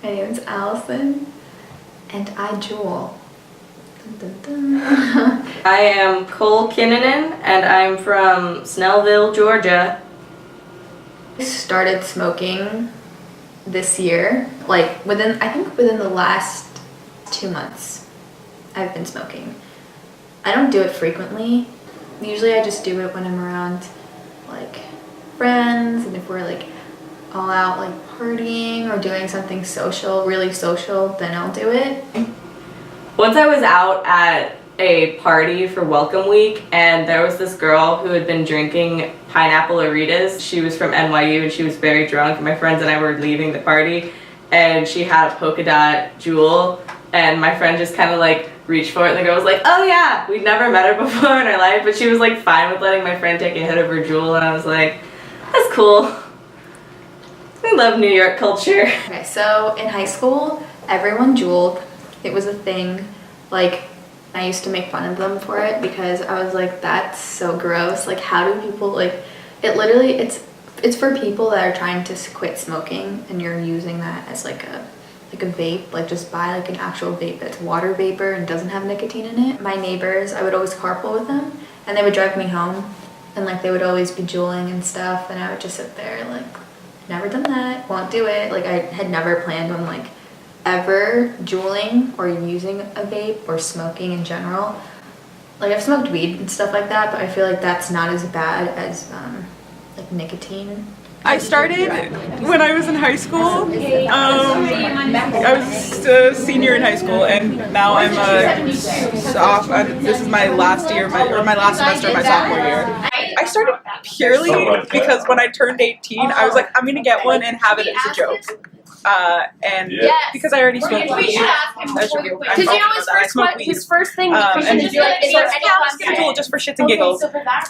My name is Allison, and I Juul. Dun, dun, dun. I am Cole Kinnunen, and I'm from Snellville, Georgia. I started smoking this year, like I think within the last 2 months, I've been smoking. I don't do it frequently. Usually I just do it when I'm around like friends, and if we're like all out like partying or doing something social, really social, then I'll do it. Once I was out at a party for Welcome Week, and there was this girl who had been drinking pineapple Aritas. She was from NYU and she was very drunk. My friends and I were leaving the party, and she had a polka dot Juul, and my friend just kind of like reached for it, and the girl was like, oh yeah, we'd never met her before in our life, but she was like fine with letting my friend take a hit of her Juul, and I was like, that's cool. I love New York culture. Okay, so in high school, everyone Juuled. It was a thing. Like, I used to make fun of them for it because I was like, that's so gross. Like, how do people, like, it literally, it's for people that are trying to quit smoking, and you're using that as like a vape. Like, just buy like an actual vape that's water vapor and doesn't have nicotine in it. My neighbors, I would always carpool with them, and they would drive me home, and like they would always be juuling and stuff, and I would just sit there like, never done that, won't do it. Like, I had never planned on like ever juuling or using a vape or smoking in general. Like, I've smoked weed and stuff like that, but I feel like that's not as bad as like nicotine. I started when I was in high school. I was a senior in high school, and now I'm this is my last year, my last semester of my sophomore year. I started purely because when I turned 18, I was like, I'm gonna get one and have it as a joke. And because I already smoked weed, because you know his first thing, and is there any Juul just for shits and giggles.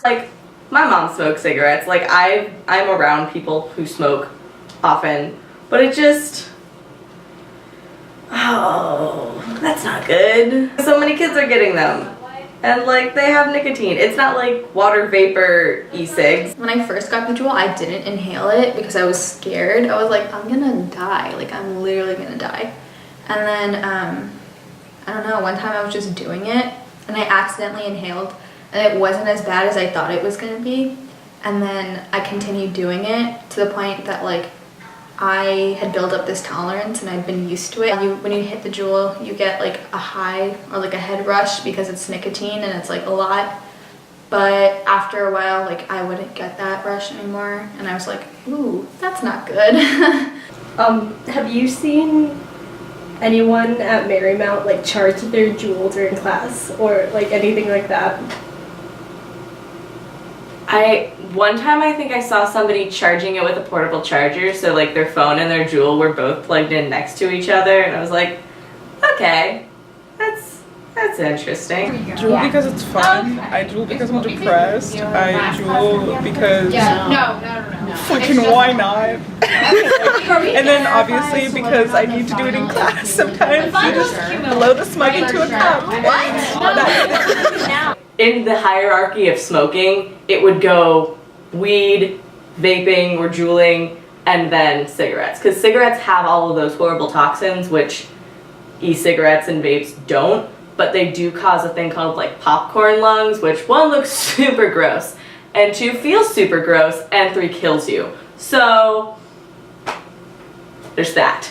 Like, my mom smokes cigarettes. Like, I'm around people who smoke often, but it just, oh, that's not good. So many kids are getting them, and like, they have nicotine. It's not like water vapor e-cigs. When I first got the Juul, I didn't inhale it because I was scared. I was like, I'm gonna die. Like, I'm literally gonna die. And then, I don't know, one time I was just doing it, and I accidentally inhaled, and it wasn't as bad as I thought it was gonna be. And then I continued doing it to the point that like I had built up this tolerance and I'd been used to it. When you hit the Juul, you get like a high or like a head rush because it's nicotine and it's like a lot. But after a while, like, I wouldn't get that rush anymore, and I was like, ooh, that's not good. Have you seen anyone at Marymount like charge their Juul during class or like anything like that? One time I think I saw somebody charging it with a portable charger, so like their phone and their Juul were both plugged in next to each other, and I was like, okay, that's interesting. Juul because it's fun. I Juul because I'm depressed. I Juul because fucking why not? And then obviously because I need to do it in class sometimes. You just blow the smug into a cup. What? In the hierarchy of smoking, it would go weed, vaping, or juuling, and then cigarettes. Because cigarettes have all of those horrible toxins, which e-cigarettes and vapes don't, but they do cause a thing called like popcorn lungs, which 1, looks super gross, and 2, feels super gross, and 3, kills you. So there's that.